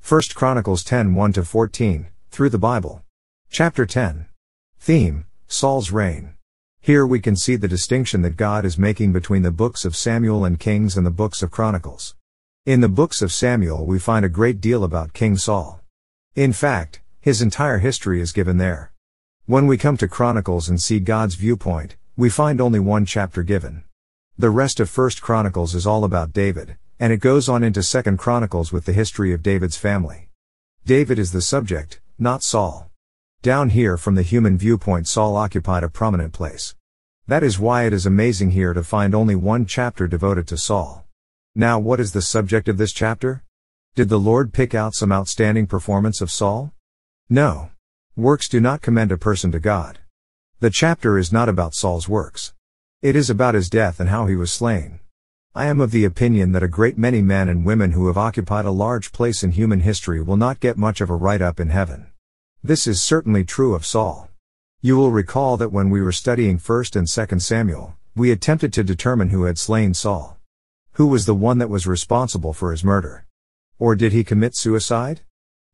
1 Chronicles 10 1-14, through the Bible. Chapter 10. Theme: Saul's reign. Here we can see the distinction that God is making between the books of Samuel and Kings and the books of Chronicles. In the books of Samuel we find a great deal about King Saul. In fact, his entire history is given there. When we come to Chronicles and see God's viewpoint, we find only one chapter given. The rest of 1 Chronicles is all about David, and it goes on into 2 Chronicles with the history of David's family. David is the subject, not Saul. Down here from the human viewpoint, Saul occupied a prominent place. That is why it is amazing here to find only one chapter devoted to Saul. Now, what is the subject of this chapter? Did the Lord pick out some outstanding performance of Saul? No. Works do not commend a person to God. The chapter is not about Saul's works. It is about his death and how he was slain. I am of the opinion that a great many men and women who have occupied a large place in human history will not get much of a write-up in heaven. This is certainly true of Saul. You will recall that when we were studying 1 and 2 Samuel, we attempted to determine who had slain Saul. Who was the one that was responsible for his murder? Or did he commit suicide?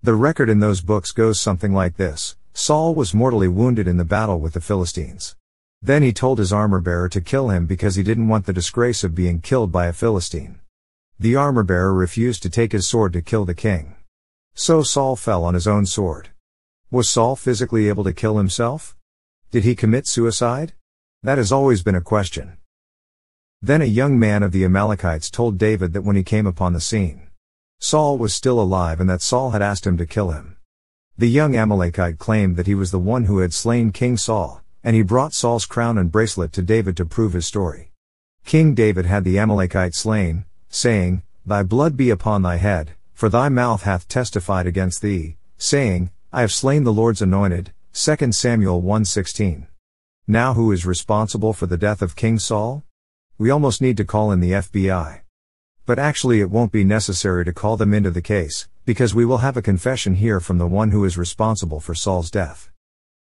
The record in those books goes something like this: Saul was mortally wounded in the battle with the Philistines. Then he told his armor-bearer to kill him because he didn't want the disgrace of being killed by a Philistine. The armor-bearer refused to take his sword to kill the king. So Saul fell on his own sword. Was Saul physically able to kill himself? Did he commit suicide? That has always been a question. Then a young man of the Amalekites told David that when he came upon the scene, Saul was still alive and that Saul had asked him to kill him. The young Amalekite claimed that he was the one who had slain King Saul, and he brought Saul's crown and bracelet to David to prove his story. King David had the Amalekite slain, saying, "Thy blood be upon thy head, for thy mouth hath testified against thee, saying, I have slain the Lord's anointed." 2 Samuel 1:16. Now who is responsible for the death of King Saul? We almost need to call in the FBI. But actually it won't be necessary to call them into the case, because we will have a confession here from the one who is responsible for Saul's death.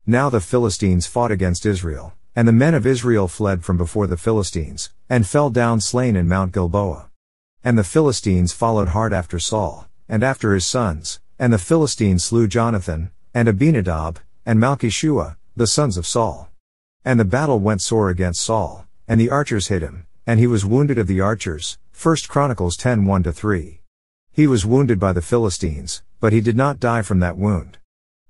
Now the Philistines fought against Israel, and the men of Israel fled from before the Philistines, and fell down slain in Mount Gilboa. And the Philistines followed hard after Saul, and after his sons, and the Philistines slew Jonathan, and Abinadab, and Malchishua, the sons of Saul. And the battle went sore against Saul, and the archers hit him, and he was wounded of the archers. 1 Chronicles 10 1-3. He was wounded by the Philistines, but he did not die from that wound.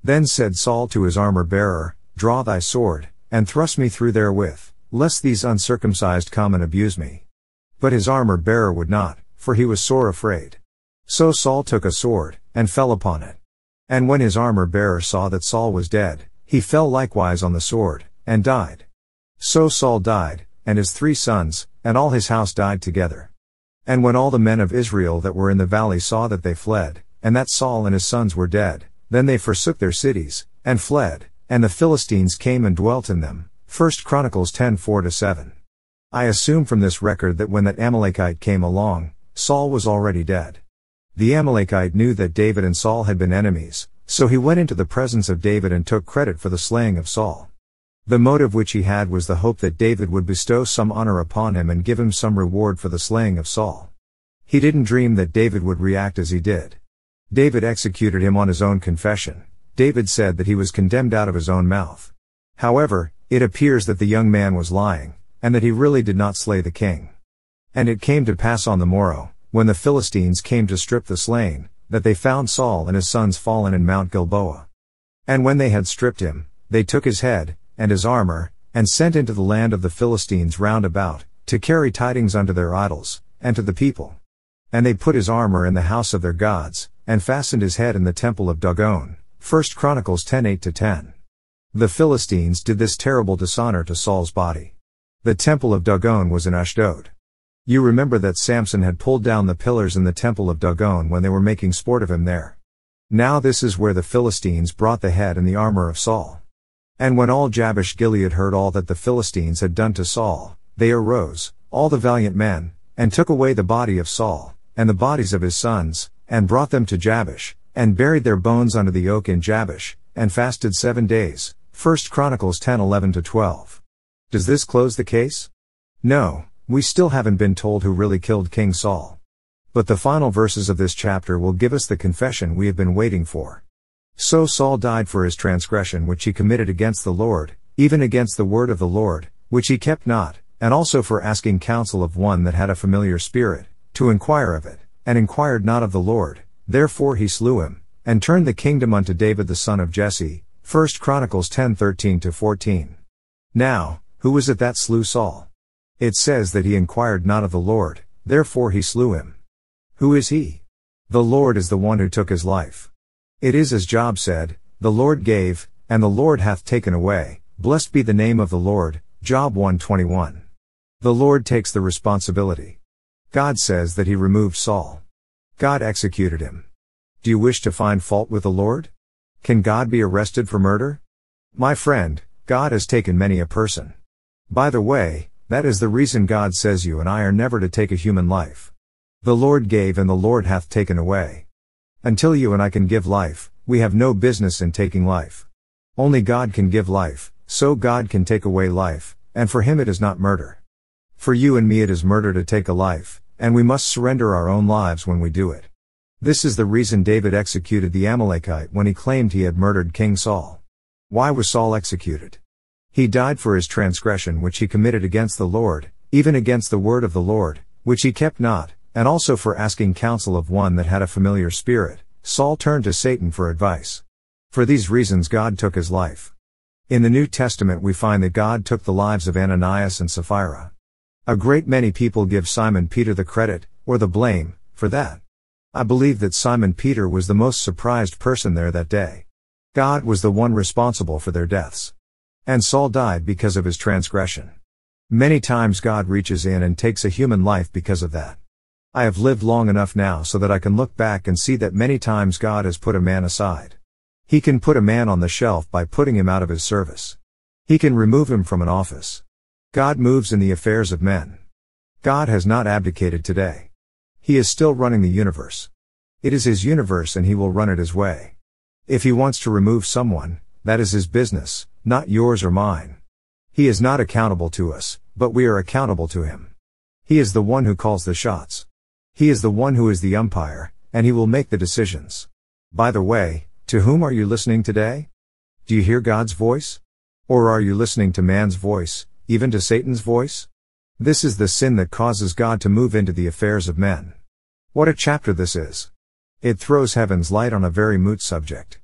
Then said Saul to his armor-bearer, "Draw thy sword, and thrust me through therewith, lest these uncircumcised come and abuse me." But his armor-bearer would not, for he was sore afraid. So Saul took a sword, and fell upon it. And when his armor-bearer saw that Saul was dead, he fell likewise on the sword, and died. So Saul died, and his 3 sons, and all his house died together. And when all the men of Israel that were in the valley saw that they fled, and that Saul and his sons were dead, then they forsook their cities, and fled, and the Philistines came and dwelt in them. 1 Chronicles 10 4-7. I assume from this record that when that Amalekite came along, Saul was already dead. The Amalekite knew that David and Saul had been enemies, so he went into the presence of David and took credit for the slaying of Saul. The motive which he had was the hope that David would bestow some honor upon him and give him some reward for the slaying of Saul. He didn't dream that David would react as he did. David executed him on his own confession. David said that he was condemned out of his own mouth. However, it appears that the young man was lying, and that he really did not slay the king. And it came to pass on the morrow, when the Philistines came to strip the slain, that they found Saul and his sons fallen in Mount Gilboa. And when they had stripped him, they took his head, and his armor, and sent into the land of the Philistines round about, to carry tidings unto their idols, and to the people. And they put his armor in the house of their gods, and fastened his head in the temple of Dagon. 1 Chronicles 10 8-10. The Philistines did this terrible dishonor to Saul's body. The temple of Dagon was in Ashdod. You remember that Samson had pulled down the pillars in the temple of Dagon when they were making sport of him there. Now this is where the Philistines brought the head and the armor of Saul. And when all Jabesh Gilead heard all that the Philistines had done to Saul, they arose, all the valiant men, and took away the body of Saul, and the bodies of his sons, and brought them to Jabesh, and buried their bones under the oak in Jabesh, and fasted 7 days. 1 Chronicles 10 11-12. Does this close the case? No, we still haven't been told who really killed King Saul. But the final verses of this chapter will give us the confession we have been waiting for. So Saul died for his transgression which he committed against the Lord, even against the word of the Lord, which he kept not, and also for asking counsel of one that had a familiar spirit, to inquire of it, and inquired not of the Lord, therefore he slew him, and turned the kingdom unto David the son of Jesse. 1 Chronicles 10:13-14. Now, who was it that slew Saul? It says that he inquired not of the Lord, therefore he slew him. Who is he? The Lord is the one who took his life. It is as Job said, the Lord gave, and the Lord hath taken away, blessed be the name of the Lord, Job 1:21. The Lord takes the responsibility. God says that he removed Saul. God executed him. Do you wish to find fault with the Lord? Can God be arrested for murder? My friend, God has taken many a person. By the way, that is the reason God says you and I are never to take a human life. The Lord gave and the Lord hath taken away. Until you and I can give life, we have no business in taking life. Only God can give life, so God can take away life, and for him it is not murder. For you and me it is murder to take a life, and we must surrender our own lives when we do it. This is the reason David executed the Amalekite when he claimed he had murdered King Saul. Why was Saul executed? He died for his transgression which he committed against the Lord, even against the word of the Lord, which he kept not, and also for asking counsel of one that had a familiar spirit. Saul turned to Satan for advice. For these reasons God took his life. In the New Testament we find that God took the lives of Ananias and Sapphira. A great many people give Simon Peter the credit, or the blame, for that. I believe that Simon Peter was the most surprised person there that day. God was the one responsible for their deaths. And Saul died because of his transgression. Many times God reaches in and takes a human life because of that. I have lived long enough now so that I can look back and see that many times God has put a man aside. He can put a man on the shelf by putting him out of his service. He can remove him from an office. God moves in the affairs of men. God has not abdicated today. He is still running the universe. It is his universe and he will run it his way. If he wants to remove someone, that is his business, not yours or mine. He is not accountable to us, but we are accountable to him. He is the one who calls the shots. He is the one who is the umpire, and he will make the decisions. By the way, to whom are you listening today? Do you hear God's voice? Or are you listening to man's voice, even to Satan's voice? This is the sin that causes God to move into the affairs of men. What a chapter this is. It throws heaven's light on a very moot subject.